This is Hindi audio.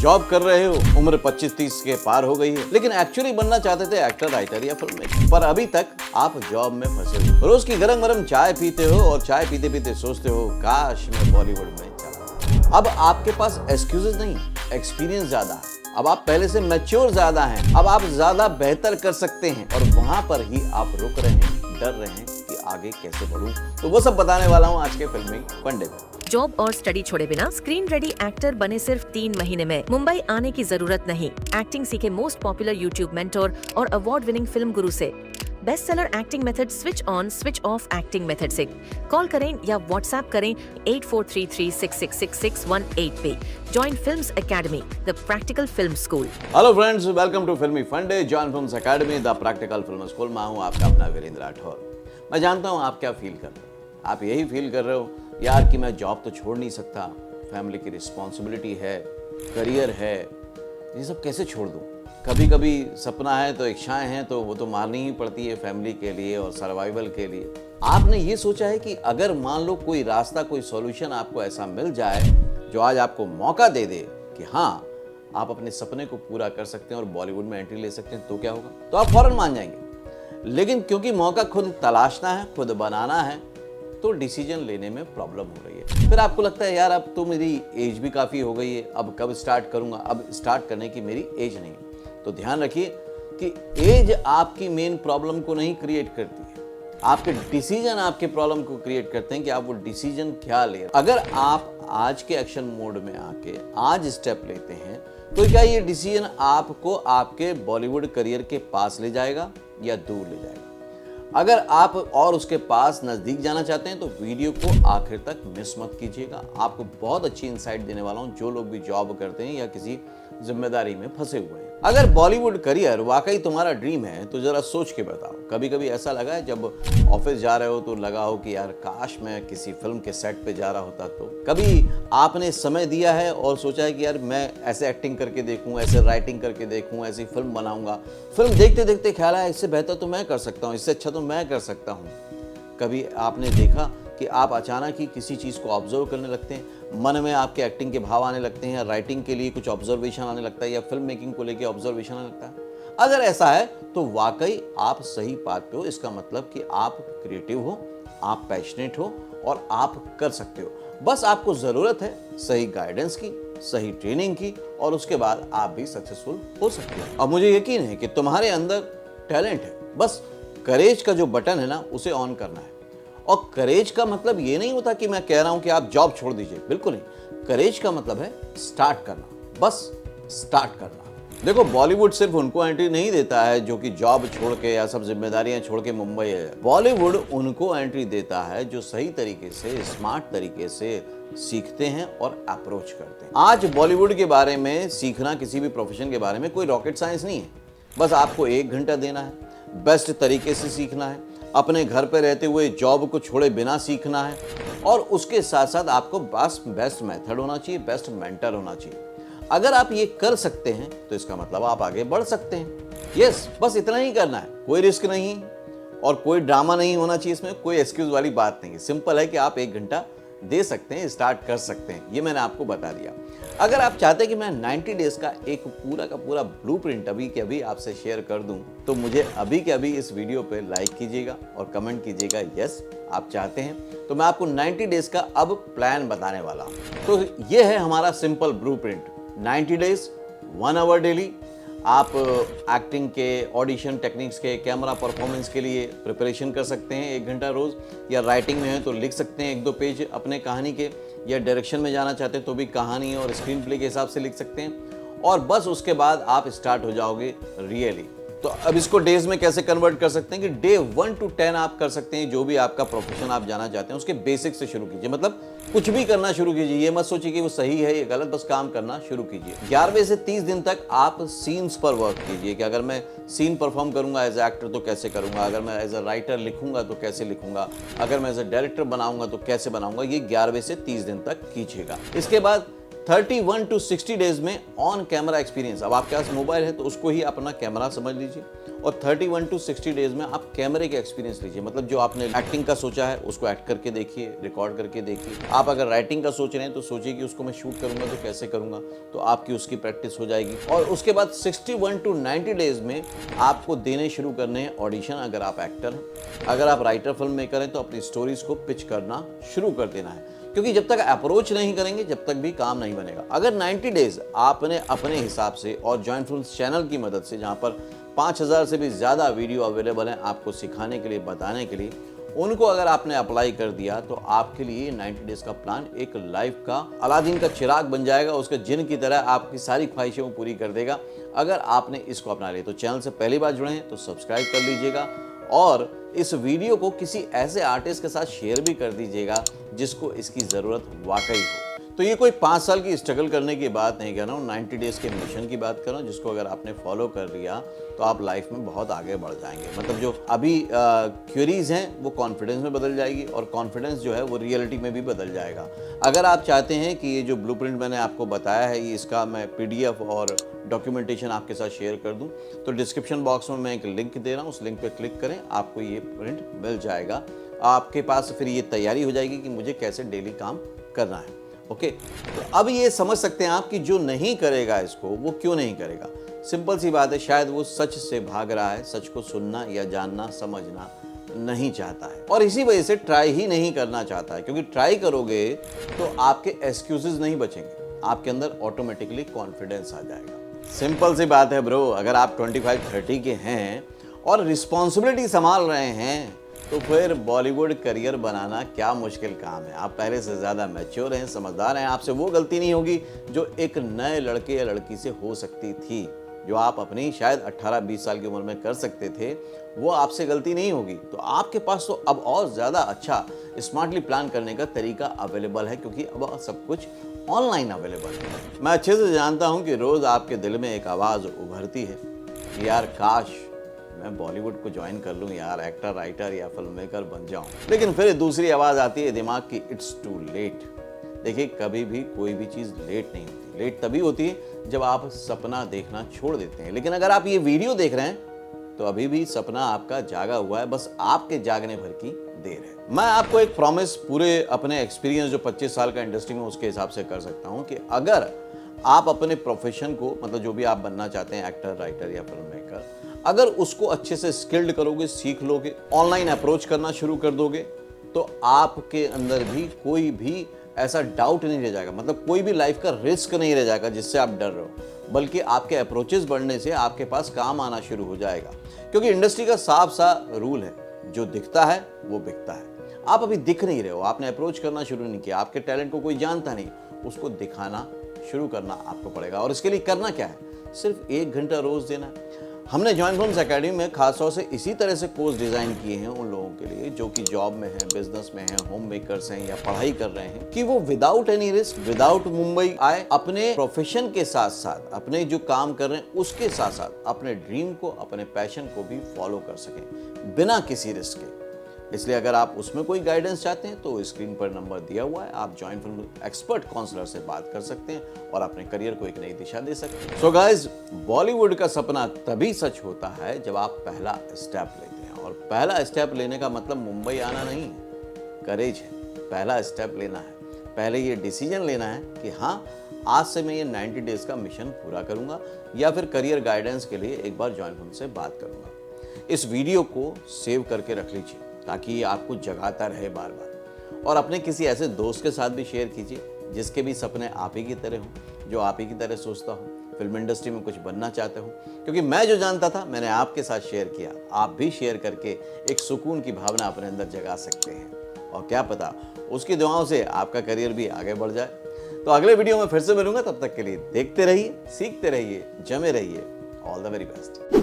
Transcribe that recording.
जॉब कर रहे हो, उम्र 25-30 के पार हो गई है, लेकिन एक्चुअली बनना चाहते थे एक्टर, राइटर या फिल्म मेकर, पर अभी तक आप जॉब में फंसे हो। रोज की गरम गरम चाय पीते हो और चाय पीते पीते सोचते हो काश मैं बॉलीवुड में चला। अब आपके पास एक्सक्यूजेस नहीं, एक्सपीरियंस ज्यादा है। अब आप पहले से मैच्योर ज्यादा हैं, अब आप ज्यादा बेहतर कर सकते हैं और वहां पर ही आप रुक रहे हैं, डर रहे हैं कि आगे कैसे बढ़ूं। तो वो सब बताने वाला हूं आज के फिल्मी फंडे में। जॉब और स्टडी छोड़े बिना स्क्रीन रेडी एक्टर बने सिर्फ 3 महीने में। मुंबई आने की जरूरत नहीं। एक्टिंग सीखे मोस्ट पॉपुलर यूट्यूब मेंटोर और अवार्ड विनिंग फिल्म गुरु से। Best seller acting method switch on switch off acting method से कॉल करें या व्हाट्सएप करें 8433666618 पे। Join films academy, the practical film school. Hello friends, welcome to Filmi Funde, join films academy, the practical film school. मैं हूं आपका अपना वीरेंद्र राठौर। मैं जानता हूं आप क्या फील कर रहे हो। आप यही फील कर रहे हो यार कि मैं जॉब तो छोड़ नहीं सकता, फैमिली की रिस्पॉन्सिबिलिटी है, करियर है, ये सब कैसे छोड़ दूं। कभी कभी सपना है तो इच्छाएं हैं तो वो तो मारनी ही पड़ती है फैमिली के लिए और सर्वाइवल के लिए। आपने ये सोचा है कि अगर मान लो कोई रास्ता, कोई सॉल्यूशन आपको ऐसा मिल जाए जो आज आपको मौका दे दे कि हाँ आप अपने सपने को पूरा कर सकते हैं और बॉलीवुड में एंट्री ले सकते हैं, तो क्या होगा? तो आप फौरन मान जाएंगे। लेकिन क्योंकि मौका खुद तलाशना है, खुद बनाना है, तो डिसीजन लेने में प्रॉब्लम हो रही है। फिर आपको लगता है यार अब तो मेरी एज भी काफ़ी हो गई है, अब कब स्टार्ट करूंगा, अब स्टार्ट करने की मेरी एज नहीं। तो ध्यान रखिए कि एज आपकी मेन प्रॉब्लम को नहीं क्रिएट करती है, आपके डिसीजन आपके प्रॉब्लम को क्रिएट करते हैं कि आप वो डिसीजन क्या ले रहे हैं। अगर आप आज के एक्शन मोड में आके आज स्टेप लेते हैं तो क्या ये डिसीजन आपको आपके बॉलीवुड करियर के पास ले जाएगा या दूर ले जाएगा? अगर आप और उसके पास नजदीक जाना चाहते हैं तो वीडियो को आखिर तक मिस मत कीजिएगा। आपको बहुत अच्छी इंसाइट देने वाला हूं जो लोग भी जॉब करते हैं या किसी जिम्मेदारी में फंसे हुए हैं। अगर बॉलीवुड करियर वाकई तुम्हारा ड्रीम है तो जरा सोच के बताओ, कभी कभी ऐसा लगा है जब ऑफिस जा रहे हो तो लगा हो कि यार काश मैं किसी फिल्म के सेट पे जा रहा होता? तो कभी आपने समय दिया है और सोचा है कि यार मैं ऐसे एक्टिंग करके देखूं, ऐसे राइटिंग करके देखूं, ऐसी फिल्म बनाऊंगा? फिल्म देखते देखते ख्याल आया इससे बेहतर तो मैं कर सकता हूं, इससे अच्छा तो मैं कर सकता हूं। कभी आपने देखा कि आप अचानक ही किसी चीज़ को ऑब्जर्व करने लगते हैं, मन में आपके एक्टिंग के भाव आने लगते हैं, या राइटिंग के लिए कुछ ऑब्जर्वेशन आने लगता है, या फिल्म मेकिंग को लेके ऑब्जर्वेशन आने लगता है? अगर ऐसा है तो वाकई आप सही पाथ पे हो। इसका मतलब कि आप क्रिएटिव हो, आप पैशनेट हो और आप कर सकते हो। बस आपको ज़रूरत है सही गाइडेंस की, सही ट्रेनिंग की, और उसके बाद आप भी सक्सेसफुल हो सकते हो। अब मुझे यकीन है कि तुम्हारे अंदर टैलेंट है, बस करेज का जो बटन है ना उसे ऑन करना है। और करेज का मतलब ये नहीं होता कि मैं कह रहा हूं कि आप जॉब छोड़ दीजिए, बिल्कुल नहीं। करेज का मतलब है स्टार्ट करना, बस स्टार्ट करना। देखो बॉलीवुड सिर्फ उनको एंट्री नहीं देता है जो कि जॉब छोड़ के या सब जिम्मेदारियां छोड़ के मुंबई है। बॉलीवुड उनको एंट्री देता है जो सही तरीके से, स्मार्ट तरीके से सीखते हैं और अप्रोच करते हैं। आज बॉलीवुड के बारे में सीखना, किसी भी प्रोफेशन के बारे में, कोई रॉकेट साइंस नहीं है। बस आपको 1 घंटा देना है, बेस्ट तरीके से सीखना है, अपने घर पे रहते हुए जॉब को छोड़े बिना सीखना है, और उसके साथ साथ आपको बस बेस्ट मेथड होना चाहिए, बेस्ट मेंटर होना चाहिए। अगर आप ये कर सकते हैं तो इसका मतलब आप आगे बढ़ सकते हैं। यस, बस इतना ही करना है। कोई रिस्क नहीं और कोई ड्रामा नहीं होना चाहिए इसमें, कोई एक्सक्यूज वाली बात नहीं है। सिंपल है कि आप 1 घंटा दे सकते हैं, स्टार्ट कर सकते हैं। ये मैंने आपको बता दिया। अगर आप चाहते हैं कि मैं 90 डेज का एक पूरा का पूरा ब्लूप्रिंट अभी के अभी आपसे शेयर कर दूं, तो मुझे अभी के अभी इस वीडियो पे लाइक कीजिएगा और कमेंट कीजिएगा यस आप चाहते हैं। तो मैं आपको 90 डेज का अब प्लान बताने वाला हूं। तो ये है हमारा simple blueprint. 90 days, 1 hour daily. आप एक्टिंग के, ऑडिशन टेक्निक्स के, कैमरा परफॉर्मेंस के लिए प्रिपरेशन कर सकते हैं 1 घंटा रोज, या राइटिंग में है तो लिख सकते हैं 1-2 पेज अपने कहानी के, या डायरेक्शन में जाना चाहते हैं तो भी कहानी और स्क्रीन प्ले के हिसाब से लिख सकते हैं। और बस उसके बाद आप स्टार्ट हो जाओगे रियली। तो अब इसको डेज में कैसे कन्वर्ट कर सकते हैं कि डे 1 to 10 आप कर सकते हैं। जो भी आपका प्रोफेशन आप जाना चाहते हैं उसके बेसिक से शुरू कीजिए, मतलब कुछ भी करना शुरू कीजिए। ये मत सोचिए कि वो सही है ये गलत, बस काम करना शुरू कीजिए। 11वें से 30 दिन तक आप सीन्स पर वर्क कीजिए कि अगर मैं सीन परफॉर्म करूंगा एज एक्टर तो कैसे करूंगा, अगर मैं एज अ राइटर लिखूंगा तो कैसे लिखूंगा, अगर मैं एज अ डायरेक्टर बनाऊंगा तो कैसे बनाऊंगा। ये 11वें से 30 दिन तक कीजिएगा। इसके बाद 31 to 60 डेज में ऑन कैमरा एक्सपीरियंस। अब आपके पास मोबाइल है तो उसको ही अपना कैमरा समझ लीजिए और 31 to 60 डेज में आप कैमरे के एक्सपीरियंस लीजिए। मतलब जो आपने एक्टिंग का सोचा है उसको एक्ट करके देखिए, रिकॉर्ड करके देखिए। आप अगर राइटिंग का सोच रहे हैं तो सोचिए कि उसको मैं शूट करूंगा तो कैसे करूंगा, तो आपकी उसकी प्रैक्टिस हो जाएगी। और उसके बाद 61 to 90 डेज में आपको देने शुरू करने हैं ऑडिशन। अगर आप एक्टर हैं, अगर आप राइटर, फिल्म मेकर हैं, तो अपनी स्टोरीज को पिच करना शुरू कर देना है, क्योंकि जब तक अप्रोच नहीं करेंगे जब तक भी काम नहीं बनेगा। अगर 90 डेज आपने अपने हिसाब से और जॉइंट फिल्म्स चैनल की मदद से, जहां पर 5000 से भी ज़्यादा वीडियो अवेलेबल हैं आपको सिखाने के लिए, बताने के लिए, उनको अगर आपने अप्लाई कर दिया तो आपके लिए 90 डेज का प्लान एक लाइफ का अलादीन का चिराग बन जाएगा। उसके जिन की तरह आपकी सारी ख्वाहिशें वो पूरी कर देगा अगर आपने इसको अपना लिया। तो चैनल से पहली बार जुड़े हैं तो सब्सक्राइब कर लीजिएगा और इस वीडियो को किसी ऐसे आर्टिस्ट के साथ शेयर भी कर दीजिएगा जिसको इसकी ज़रूरत वाकई हो। तो ये कोई 5 साल की स्ट्रगल करने की बात नहीं कर रहा हूँ, 90 डेज़ के मिशन की बात कर रहा हूँ, जिसको अगर आपने फॉलो कर लिया तो आप लाइफ में बहुत आगे बढ़ जाएंगे। मतलब जो अभी क्वेरीज हैं वो कॉन्फिडेंस में बदल जाएगी और कॉन्फिडेंस जो है वो रियलिटी में भी बदल जाएगा। अगर आप चाहते हैं कि ये जो ब्लूप्रिंट मैंने आपको बताया है, ये इसका मैं PDF और डॉक्यूमेंटेशन आपके साथ शेयर कर दूं, तो डिस्क्रिप्शन बॉक्स में मैं एक लिंक दे रहा हूं, उस लिंक पे क्लिक करें, आपको ये प्रिंट मिल जाएगा। आपके पास फिर ये तैयारी हो जाएगी कि मुझे कैसे डेली काम करना है। ओके, तो अब ये समझ सकते हैं आप कि जो नहीं करेगा इसको वो क्यों नहीं करेगा। सिंपल सी बात है, शायद वो सच से भाग रहा है, सच को सुनना या जानना, समझना नहीं चाहता है और इसी वजह से ट्राई ही नहीं करना चाहता है। क्योंकि ट्राई करोगे तो आपके एक्सक्यूजेज नहीं बचेंगे, आपके अंदर ऑटोमेटिकली कॉन्फिडेंस आ जाएगा। सिंपल सी बात है ब्रो, अगर आप 25-30 के हैं और रिस्पॉन्सिबिलिटी संभाल रहे हैं तो फिर बॉलीवुड करियर बनाना क्या मुश्किल काम है। आप पहले से ज़्यादा मैच्योर हैं, समझदार हैं, आपसे वो गलती नहीं होगी जो एक नए लड़के या लड़की से हो सकती थी। जो आप अपनी शायद 18-20 साल की उम्र में कर सकते थे, वो आपसे गलती नहीं होगी। तो आपके पास तो अब और ज़्यादा अच्छा स्मार्टली प्लान करने का तरीका अवेलेबल है, क्योंकि अब सब कुछ ऑनलाइन अवेलेबल है। मैं अच्छे से जानता हूँ कि रोज़ आपके दिल में एक आवाज़ उभरती है कि यार काश मैं बॉलीवुड को ज्वाइन कर लूँ यार, एक्टर, राइटर या फिल्म मेकर बन जाऊँ। लेकिन फिर दूसरी आवाज़ आती है दिमाग की, इट्स टू लेट। देखिए, कभी भी कोई भी चीज़ लेट नहीं होती। लेट तभी होती है जब आप सपना देखना छोड़ देते हैं। लेकिन अगर आप ये वीडियो देख रहे हैं तो अभी भी सपना आपका जागा हुआ है, बस आपके जागने भर की देर है। मैं आपको एक प्रॉमिस पूरे अपने एक्सपीरियंस जो 25 साल का इंडस्ट्री में, उसके हिसाब से कर सकता हूँ कि अगर आप अपने प्रोफेशन को, मतलब जो भी आप बनना चाहते हैं, एक्टर, राइटर या फिल्म मेकर, अगर उसको अच्छे से स्किल्ड करोगे, सीख लोगे, ऑनलाइन अप्रोच करना शुरू कर दोगे, तो आपके अंदर भी कोई भी ऐसा डाउट नहीं रह जाएगा। मतलब कोई भी लाइफ का रिस्क नहीं रह जाएगा जिससे आप डर रहे हो, बल्कि आपके अप्रोचेस बढ़ने से आपके पास काम आना शुरू हो जाएगा। क्योंकि इंडस्ट्री का साफ सा रूल है, जो दिखता है वो बिकता है। आप अभी दिख नहीं रहे हो, आपने अप्रोच करना शुरू नहीं किया, आपके टैलेंट को कोई जानता नहीं, उसको दिखाना शुरू करना आपको पड़ेगा। और इसके लिए करना क्या है, सिर्फ 1 घंटा रोज देना है। हमने जॉइंट फिल्म्स एकेडमी में खासतौर से इसी तरह से कोर्स डिज़ाइन किए हैं उन लोगों के लिए जो कि जॉब में हैं, बिजनेस में हैं, होम मेकर्स हैं या पढ़ाई कर रहे हैं, कि वो without any risk, without Mumbai आए, अपने प्रोफेशन के साथ साथ, अपने जो काम कर रहे हैं उसके साथ साथ अपने ड्रीम को, अपने पैशन को भी फॉलो कर सकें बिना किसी रिस्क के। इसलिए अगर आप उसमें कोई गाइडेंस चाहते हैं तो स्क्रीन पर नंबर दिया हुआ है, आप जॉइंट फिल्म एक्सपर्ट काउंसलर से बात कर सकते हैं और अपने करियर को एक नई दिशा दे सकते हैं। सो गाइस, बॉलीवुड का सपना तभी सच होता है जब आप पहला स्टेप लेते हैं। और पहला स्टेप लेने का मतलब मुंबई आना नहीं है, करेज है। पहला स्टेप लेना है, पहले ये डिसीजन लेना है कि हाँ, आज से मैं ये 90 डेज का मिशन पूरा करूंगा या फिर करियर गाइडेंस के लिए एक बार जॉइंट फिल्म से बात करूंगा। इस वीडियो को सेव करके रख लीजिए ताकि ये आपको जगाता रहे बार बार, और अपने किसी ऐसे दोस्त के साथ भी शेयर कीजिए जिसके भी सपने आप ही की तरह हों, जो आप ही की तरह सोचता हो, फिल्म इंडस्ट्री में कुछ बनना चाहते हो। क्योंकि मैं जो जानता था मैंने आपके साथ शेयर किया, आप भी शेयर करके एक सुकून की भावना अपने अंदर जगा सकते हैं। और क्या पता उसकी दुआओं से आपका करियर भी आगे बढ़ जाए। तो अगले वीडियो में फिर से मिलूंगा, तब तक के लिए देखते रहिए, सीखते रहिए, जमे रहिए। All the very best.